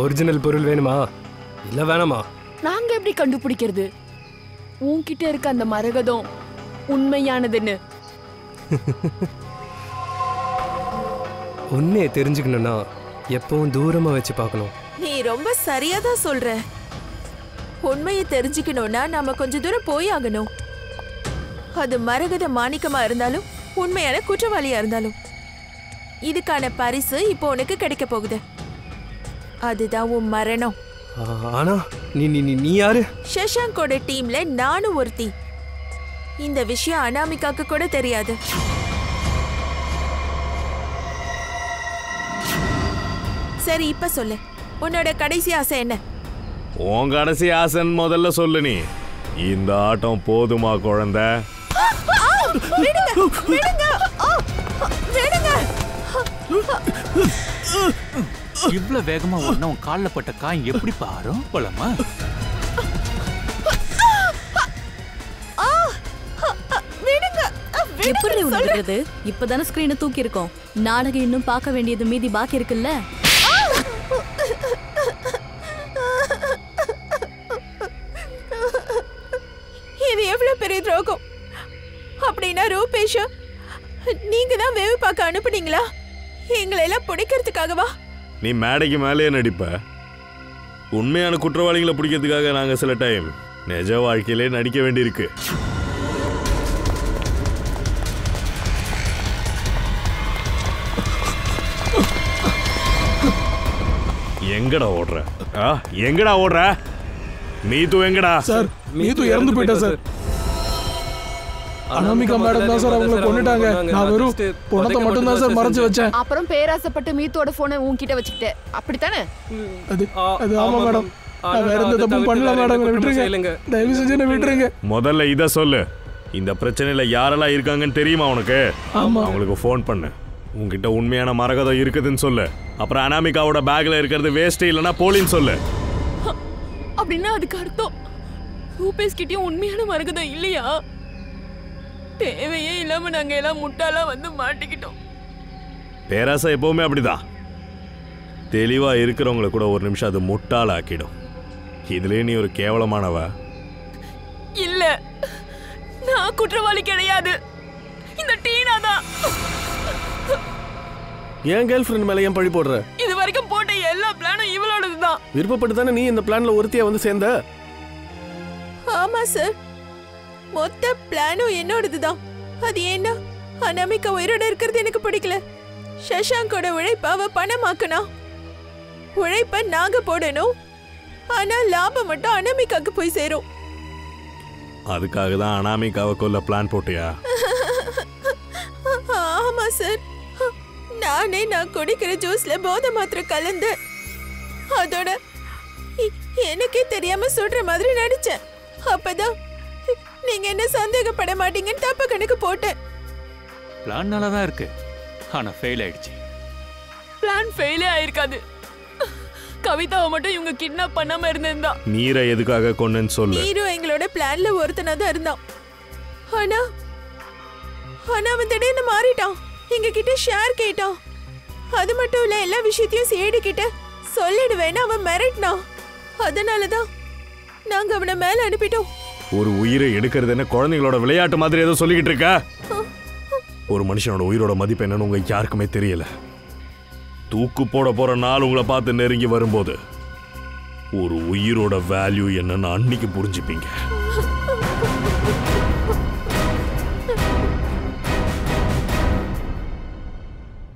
ஒரிஜினல் பொருள் வேணுமா இல்ல வேணாமா? நாங்க எப்படி கண்டுபிடிக்கிறது உன்கிட்ட இருக்க அந்த மரகதம் உண்மையானதுன்னு? உண்மையை தெரிஞ்சுக்கணும்னா எப்பவும் தூரமா வச்சு பார்க்கணும். நீ ரொம்ப சரியா தான் சொல்ற. உண்மையை தெரிஞ்சுக்கணும்னா நாம கொஞ்சம் தூரம் போய் ஆகணும். அது மரகத மாணிக்கமா இருந்தாலும் உண்மையான குற்றவாளியா இருந்தாலும் இதுக்கான பரிசு இப்போ உனக்கு கிடைக்க போகுது. அதுதான் உன் மரணம். ஆனா நீ யாரு? சஷாங்கோட டீம்ல நானும் ஒருத்தி. இந்த விஷயம் அனாமிகாக்கு கூட தெரியாது. சரி இப்ப சொல்லு, உன்னோட கடைசி ஆசை என்ன? உன் கடைசி ஆசைன்னு முதல்ல சொல்லு. நீ இந்த ஆட்டம் போதுமா குழந்தை? இவ்வளவு வேகமா ஓடினா உன் காலில் பட்ட காயம் எப்படி பாரும் போலமா? எப்படி உணர்றது? இப்பதானே ஸ்கிரீனை தூக்கி இருக்கோம். நாடகம் இன்னும் பார்க்க வேண்டியது மீதி பாக்கி இருக்குல்ல. இது எவ்வளவு பெரிய துரோகம். அப்படின்னா ரூபேஷ் நீங்க தான் வேவு பார்க்க அனுப்புனீங்களா? எங்களை எல்லாம் பிடிக்கிறதுக்காகவா? நீ மேடைக்கு மேலேயே நடிப்ப. உண்மையான குற்றவாளிகளை பிடிக்கிறதுக்காக நாங்க சில டைம் நிஜ வாழ்க்கையிலே நடிக்க வேண்டியிருக்கு. எங்கடா ஓடுற? எங்கடா ஓடுற? மீது எங்கடா? சார் மீது இறந்து போயிட்டா சார். அனாமிகா மேடம் தான் சார் அவங்களை கொன்னுட்டாங்க. நான் வெறும் பணத்தை மட்டும் தான் சார் மறைச்சு வச்சேன். அப்புறம் பேராசைப்பட்டு மீத்தோட போனை உன்கிட்ட வச்சுக்கிட்ட, அப்படித்தானே? அது ஆமா மேடம். நான் வேற எந்த தப்பும் பண்ணல மேடம். விட்டுருங்க, தயவு செஞ்சு என்ன விட்டுருங்க. முதல்ல இத சொல்லு, இந்த பிரச்சனையில யாரெல்லாம் இருக்காங்கன்னு தெரியுமா உனக்கு? அவங்களுக்கு ஃபோன் பண்ணு. உங்ககிட்ட உண்மையான மரகதம் இருக்குதுன்னு சொல்லு. அப்புறம் அனாமிகாவோட பேக்ல இருக்கிறது வேஸ்ட் இல்லைன்னா போலின்னு சொல்லு. அப்படின்னா அதுக்கு அர்த்தம் ரூபேஷ் கிட்டயும் உண்மையான மரகதம் இல்லையா? தேவையே இல்லாம நாங்க எல்லாம் முட்டாளா வந்து மாட்டிக்கிட்டோம். பேராசை எப்பவுமே அப்படிதான். தெளிவா இருக்கிறவங்களை கூட ஒரு நிமிஷம் அது முட்டாளாக்கிடும். இதுலயே நீ ஒரு கேவலமானவ. இல்ல, நான் குற்றவாளி கிடையாது. இந்த டீனா தான். ஏன் கேர்ள் ஃப்ரெண்ட் மேல ஏன் பழி போடுற? இது வரைக்கும் போட்ட எல்லா பிளானும் இவளோடது தான். விருப்பப்பட்டு தானே நீ இந்த பிளான்ல ஒருத்தியா வந்து சேர்ந்த? ஆமா சார், மொத்த பிளானும் என்னோடதுதான். அது ஏன்னா அனாமிகா உயிரோட இருக்கிறது எனக்கு பிடிக்கல. சஷாங்கோட உழைப்ப அவ பணமாக்கனா. உழைப்ப நாங்க போடணும், ஆனா லாபம் மட்டும் அனாமிகாக்கு போய் சேரும். அதுக்காக தான் அனாமிகாவை கொல்ல பிளான் போட்டியா? ஆமா சார், நானே நான் குடிக்கிற ஜூஸ்ல போதை மாத்திரை கலந்து அதோட எனக்கே தெரியாம சொல்ற மாதிரி நடிச்சேன். அப்பதான் நீங்க என்ன சந்தேகப்பட மாட்டீங்கன்னு தப்பு கணக்கு போட்டேன். பிளான் நல்லா தான் இருக்கு, ஆனா ஃபெயில் ஆயிடுச்சு. பிளான் ஃபெயிலே ஆயிருக்காது. கவிதாவை மட்டும் இவங்க கிட்னாப் பண்ணாம இருந்திருந்தா. நீரை எதுக்காக கொன்னேன்னு சொல்லு. நீரும் எங்களோட பிளான்ல ஒருத்தனா தான் இருந்தான். ஆனா அவன் திடீர்னு மாறிட்டான். எங்க கிட்ட ஷேர் கேட்டான். அது மட்டும் இல்ல, எல்லா விஷயத்தையும் சேடி கிட்ட சொல்லிடுவேன்னு அவன் மிரட்டினான். அதனாலதான் நாங்க அவனை மேல அனுப்பிட்டோம். ஒரு உயிரை எடுக்கிறது என்ன குழந்தைங்களோட விளையாட்டு மாதிரி ஏதோ சொல்லிக்கிட்டு இருக்க? ஒரு மனுஷனோட உயிரோட மதிப்பு என்னன்னு உங்க யாருக்குமே தெரியல. தூக்கு போட போற நாள் உங்களை பார்த்து நெருங்கி வரும்போது ஒரு உயிரோட வேல்யூ என்னன்னு அன்னைக்கு புரிஞ்சுப்பீங்க.